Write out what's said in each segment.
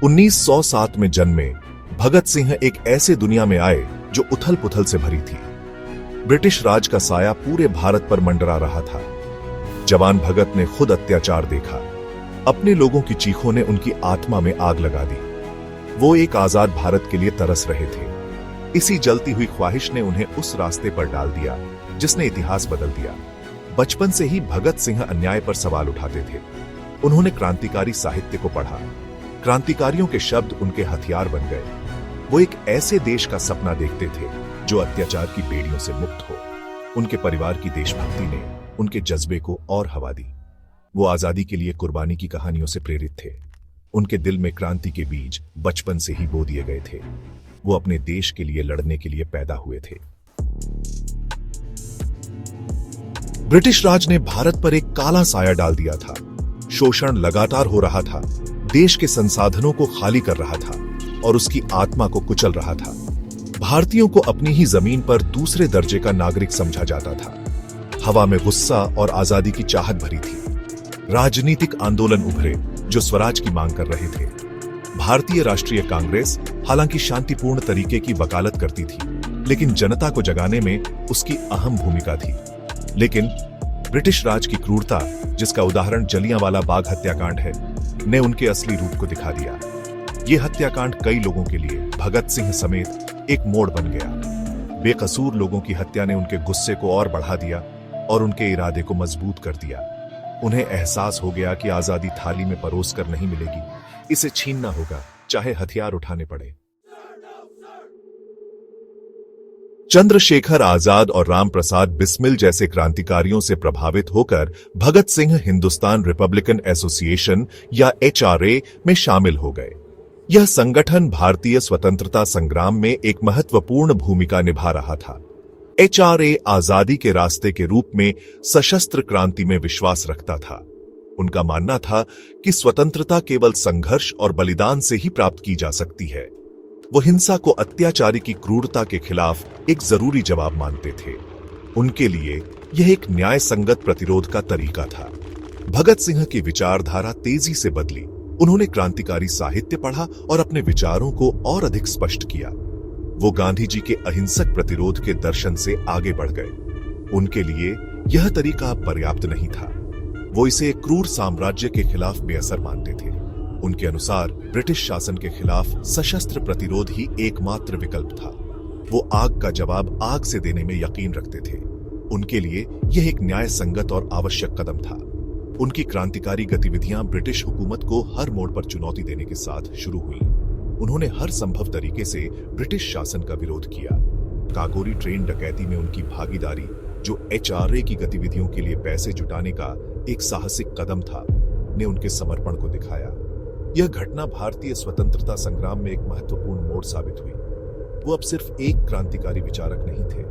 1907 में जन्मे भगत सिंह एक ऐसे दुनिया में आए जो उथल पुथल से भरी थी। ब्रिटिश राज का साया पूरे भारत पर मंडरा रहा था। जवान भगत ने खुद अत्याचार देखा। अपने लोगों की चीखों ने उनकी आत्मा में आग लगा दी। वो एक आजाद भारत के लिए तरस रहे थे। इसी जलती हुई ख्वाहिश ने उन्हें उस रास्ते पर डाल दिया जिसने इतिहास बदल दिया। बचपन से ही भगत सिंह अन्याय पर सवाल उठाते थे। उन्होंने क्रांतिकारी साहित्य को पढ़ा। क्रांतिकारियों के शब्द उनके हथियार बन गए। वो एक ऐसे देश का सपना देखते थे जो अत्याचार की बेड़ियों से मुक्त हो। उनके परिवार की देशभक्ति ने उनके जज्बे को और हवा दी। वो आजादी के लिए कुर्बानी की कहानियों से प्रेरित थे। उनके दिल में क्रांति के बीज बचपन से ही बो दिए गए थे। वो अपने देश के लिए लड़ने के लिए पैदा हुए थे। ब्रिटिश राज ने भारत पर एक काला साया डाल दिया था। शोषण लगातार हो रहा था, देश के संसाधनों को खाली कर रहा था और उसकी आत्मा को कुचल रहा था। भारतीयों को अपनी ही जमीन पर दूसरे दर्जे का नागरिक समझा जाता था। हवा में गुस्सा और आजादी की चाहत भरी थी। राजनीतिक आंदोलन उभरे जो स्वराज की मांग कर रहे थे। भारतीय राष्ट्रीय कांग्रेस हालांकि शांतिपूर्ण तरीके की वकालत करती थी, लेकिन जनता को जगाने में उसकी अहम भूमिका थी। लेकिन ब्रिटिश राज की क्रूरता, जिसका उदाहरण जलियांवाला बाग हत्याकांड है, ने उनके असली रूप को दिखा दिया। यह हत्याकांड कई लोगों के लिए, भगत सिंह समेत, एक मोड़ बन गया। बेकसूर लोगों की हत्या ने उनके गुस्से को और बढ़ा दिया और उनके इरादे को मजबूत कर दिया। उन्हें एहसास हो गया कि आजादी थाली में परोस कर नहीं मिलेगी, इसे छीनना होगा, चाहे हथियार उठाने पड़े। चंद्रशेखर आजाद और राम प्रसाद बिस्मिल जैसे क्रांतिकारियों से प्रभावित होकर भगत सिंह हिंदुस्तान रिपब्लिकन एसोसिएशन या HRA में शामिल हो गए। यह संगठन भारतीय स्वतंत्रता संग्राम में एक महत्वपूर्ण भूमिका निभा रहा था। HRA आजादी के रास्ते के रूप में सशस्त्र क्रांति में विश्वास रखता था। उनका मानना था कि स्वतंत्रता केवल संघर्ष और बलिदान से ही प्राप्त की जा सकती है। वो हिंसा को अत्याचारी की क्रूरता के खिलाफ एक जरूरी जवाब मानते थे। उनके लिए यह एक न्याय संगत प्रतिरोध का तरीका था। भगत सिंह की विचारधारा तेजी से बदली। उन्होंने क्रांतिकारी साहित्य पढ़ा और अपने विचारों को और अधिक स्पष्ट किया। वो गांधी जी के अहिंसक प्रतिरोध के दर्शन से आगे बढ़ गए। उनके लिए यह तरीका पर्याप्त नहीं था। वो इसे एक क्रूर साम्राज्य के खिलाफ बेअसर मानते थे। उनके अनुसार ब्रिटिश शासन के खिलाफ सशस्त्र प्रतिरोध ही एकमात्र विकल्प था। वो आग का जवाब आग से देने में यकीन रखते थे। उनके लिए यह एक न्याय संगत और आवश्यक कदम था। उनकी क्रांतिकारी गतिविधियां ब्रिटिश हुकूमत को हर मोड़ पर चुनौती देने के साथ शुरू हुई। उन्होंने हर संभव तरीके से ब्रिटिश शासन का विरोध किया। काकोरी ट्रेन डकैती में उनकी भागीदारी, जो HRA की गतिविधियों के लिए पैसे जुटाने का एक साहसिक कदम था, ने उनके समर्पण को दिखाया। यह घटना भारतीय स्वतंत्रता संग्राम में एक महत्वपूर्ण मोड़ साबित हुई। वो अब सिर्फ एक क्रांतिकारी विचारक नहीं थे,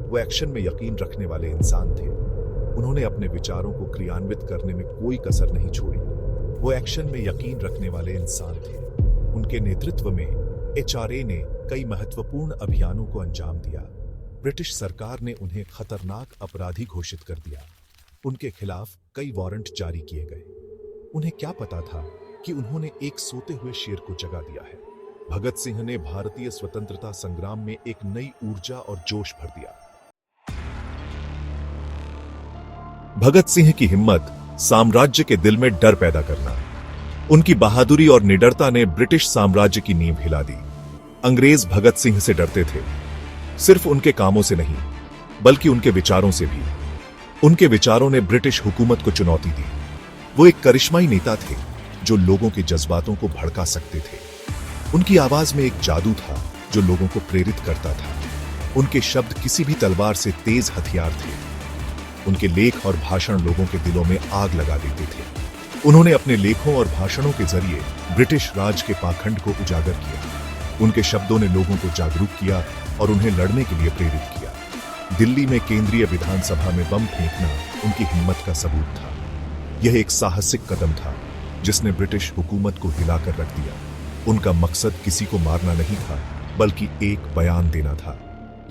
वो एक्शन में यकीन रखने वाले इंसान थे। उन्होंने अपने विचारों को क्रियान्वित करने में कोई कसर नहीं छोड़ी। वो एक्शन में यकीन रखने वाले इंसान थे। उनके नेतृत्व में HRA ने कई महत्वपूर्ण अभियानों को अंजाम दिया। ब्रिटिश सरकार ने उन्हें खतरनाक अपराधी घोषित कर दिया। उनके खिलाफ कई वारंट जारी किए गए। उन्हें क्या पता था कि उन्होंने एक सोते हुए शेर को जगा दिया है। भगत सिंह ने भारतीय स्वतंत्रता संग्राम में एक नई ऊर्जा और जोश भर दिया। भगत सिंह की हिम्मत, साम्राज्य के दिल में डर पैदा करना। उनकी बहादुरी और निडरता ने ब्रिटिश साम्राज्य की नींव हिला दी। अंग्रेज भगत सिंह से डरते थे, सिर्फ उनके कामों से नहीं, बल्कि उनके विचारों से भी। उनके विचारों ने ब्रिटिश हुकूमत को चुनौती दी। वो एक करिश्माई नेता थे जो लोगों के जज्बातों को भड़का सकते थे। उनकी आवाज में एक जादू था जो लोगों को प्रेरित करता था। उनके शब्द किसी भी तलवार से तेज हथियार थे। उनके लेख और भाषण लोगों के दिलों में आग लगा देते थे। उन्होंने अपने लेखों और भाषणों के जरिए ब्रिटिश राज के पाखंड को उजागर किया। उनके शब्दों ने लोगों को जागरूक किया और उन्हें लड़ने के लिए प्रेरित किया। दिल्ली में केंद्रीय विधानसभा में बम फेंकना उनकी हिम्मत का सबूत था। यह एक साहसिक कदम था जिसने ब्रिटिश हुकूमत को हिलाकर रख दिया। उनका मकसद किसी को मारना नहीं था, बल्कि एक बयान देना था।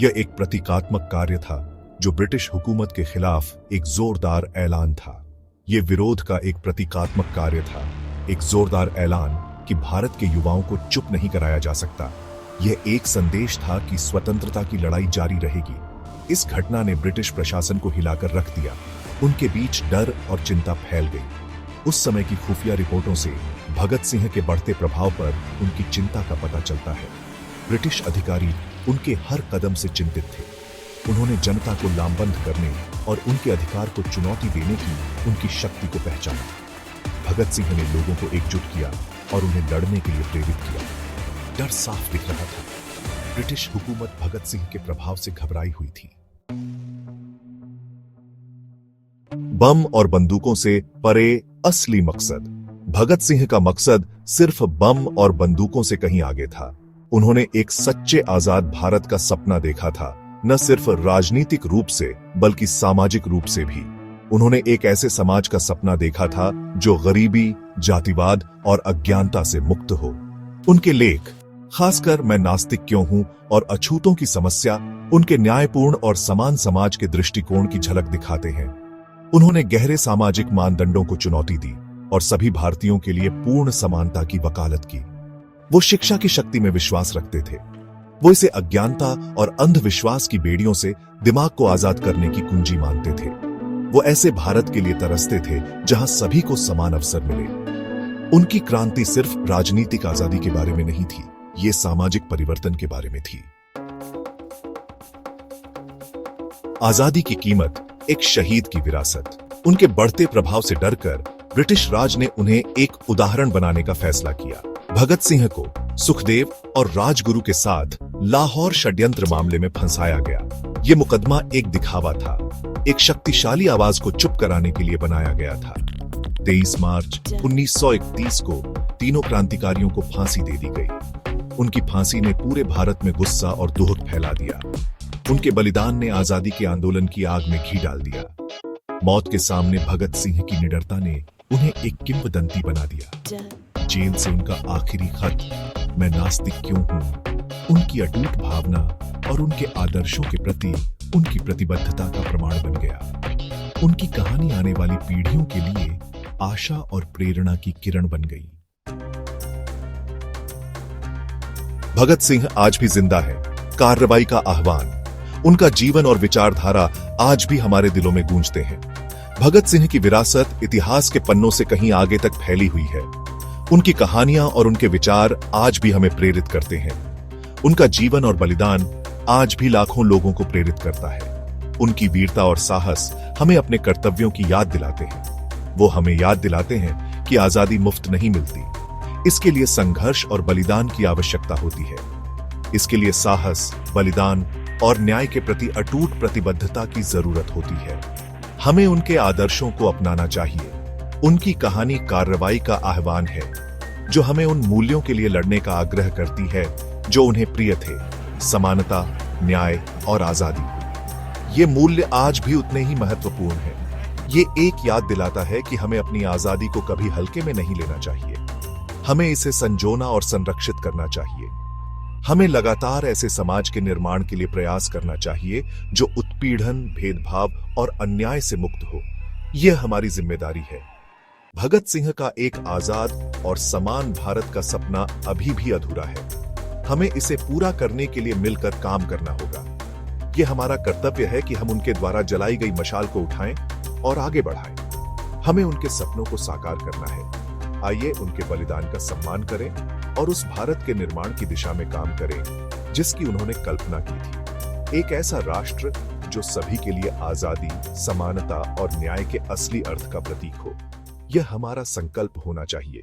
यह एक प्रतीकात्मक कार्य था जो ब्रिटिश हुकूमत के खिलाफ एक जोरदार ऐलान था। यह विरोध का एक प्रतीकात्मक कार्य था, एक जोरदार ऐलान कि भारत के युवाओं को चुप नहीं कराया जा सकता। यह एक संदेश था कि स्वतंत्रता की लड़ाई जारी रहेगी। इस घटना ने ब्रिटिश प्रशासन को हिलाकर रख दिया। उनके बीच डर और चिंता फैल गई। उस समय की खुफिया रिपोर्टों से भगत सिंह के बढ़ते प्रभाव पर उनकी चिंता का पता चलता है। ब्रिटिश अधिकारी उनके हर कदम से चिंतित थे। उन्होंने जनता को लामबंद करने और उनके अधिकार को चुनौती देने की उनकी शक्ति को पहचाना। भगत सिंह ने लोगों को एकजुट किया और उन्हें लड़ने के लिए प्रेरित किया। डर साफ दिख रहा था। ब्रिटिश हुकूमत भगत सिंह के प्रभाव से घबराई हुई थी। बम और बंदूकों से परे असली मकसद। भगत सिंह का मकसद सिर्फ बम और बंदूकों से कहीं आगे था। उन्होंने एक सच्चे आजाद भारत का सपना देखा था, न सिर्फ राजनीतिक रूप से बल्कि सामाजिक रूप से भी। उन्होंने एक ऐसे समाज का सपना देखा था जो गरीबी, जातिवाद और अज्ञानता से मुक्त हो। उनके लेख, खासकर मैं नास्तिक क्यों हूं और अछूतों की समस्या, उनके न्यायपूर्ण और समान समाज के दृष्टिकोण की झलक दिखाते हैं। उन्होंने गहरे सामाजिक मानदंडों को चुनौती दी और सभी भारतीयों के लिए पूर्ण समानता की वकालत की। वो शिक्षा की शक्ति में विश्वास रखते थे। वो इसे अज्ञानता और अंधविश्वास की बेड़ियों से दिमाग को आजाद करने की कुंजी मानते थे। वो ऐसे भारत के लिए तरसते थे जहां सभी को समान अवसर मिले। उनकी क्रांति सिर्फ राजनीतिक आजादी के बारे में नहीं थी, ये सामाजिक परिवर्तन के बारे में थी। आजादी की कीमत, एक शहीद की विरासत। उनके बढ़ते प्रभाव से डरकर ब्रिटिश राज ने उन्हें एक उदाहरण बनाने का फैसला किया। भगत सिंह को सुखदेव और राजगुरु के साथ लाहौर षड्यंत्र मामले में फंसाया गया। यह मुकदमा एक दिखावा था, एक शक्तिशाली आवाज को चुप कराने के लिए बनाया गया था। 23 मार्च 1931 को तीनों क्रांतिकारियों को फांसी दे दी गई। उनकी फांसी ने पूरे भारत में गुस्सा और दुख फैला दिया। उनके बलिदान ने आजादी के आंदोलन की आग में घी डाल दिया। मौत के सामने भगत सिंह की निडरता ने उन्हें एक किंवदंती बना दिया। जेल से उनका आखिरी खत, मैं नास्तिक क्यों हूं, उनकी अटूट भावना और उनके आदर्शों के प्रति उनकी प्रतिबद्धता का प्रमाण बन गया। उनकी कहानी आने वाली पीढ़ियों के लिए आशा और प्रेरणा की किरण बन गई। भगत सिंह आज भी जिंदा है। कार्रवाई का आह्वान, उनका जीवन और विचारधारा आज भी हमारे दिलों में गूंजते हैं। भगत सिंह की विरासत इतिहास के पन्नों से कहीं आगे तक फैली हुई है। उनकी कहानियां और उनके विचार आज भी हमें प्रेरित करते हैं। उनका जीवन और बलिदान आज भी लाखों लोगों को प्रेरित करता है। उनकी वीरता और साहस हमें अपने कर्तव्यों की याद दिलाते हैं। वो हमें याद दिलाते हैं कि आजादी मुफ्त नहीं मिलती। इसके लिए संघर्ष और बलिदान की आवश्यकता होती है। इसके लिए साहस, बलिदान और न्याय के प्रति अटूट प्रतिबद्धता की जरूरत होती है। हमें उनके आदर्शों को अपनाना चाहिए। उनकी कहानी कार्रवाई का आह्वान है, जो हमें उन मूल्यों के लिए लड़ने का आग्रह करती है जो उन्हें प्रिय थे, समानता, न्याय और आजादी। ये मूल्य आज भी उतने ही महत्वपूर्ण हैं। ये एक याद दिलाता है कि हमें अपनी आजादी को कभी हल्के में नहीं लेना चाहिए। हमें इसे संजोना और संरक्षित करना चाहिए। हमें लगातार ऐसे समाज के निर्माण के लिए प्रयास करना चाहिए जो उत्पीड़न, भेदभाव और अन्याय से मुक्त हो। यह हमारी जिम्मेदारी है। भगत सिंह का एक आजाद और समान भारत का सपना अभी भी अधूरा है। हमें इसे पूरा करने के लिए मिलकर काम करना होगा। यह हमारा कर्तव्य है कि हम उनके द्वारा जलाई गई मशाल को उठाएं और आगे बढ़ाएं। हमें उनके सपनों को साकार करना है। आइए उनके बलिदान का सम्मान करें और उस भारत के निर्माण की दिशा में काम करें जिसकी उन्होंने कल्पना की थी। एक ऐसा राष्ट्र जो सभी के लिए आजादी, समानता और न्याय के असली अर्थ का प्रतीक हो। यह हमारा संकल्प होना चाहिए।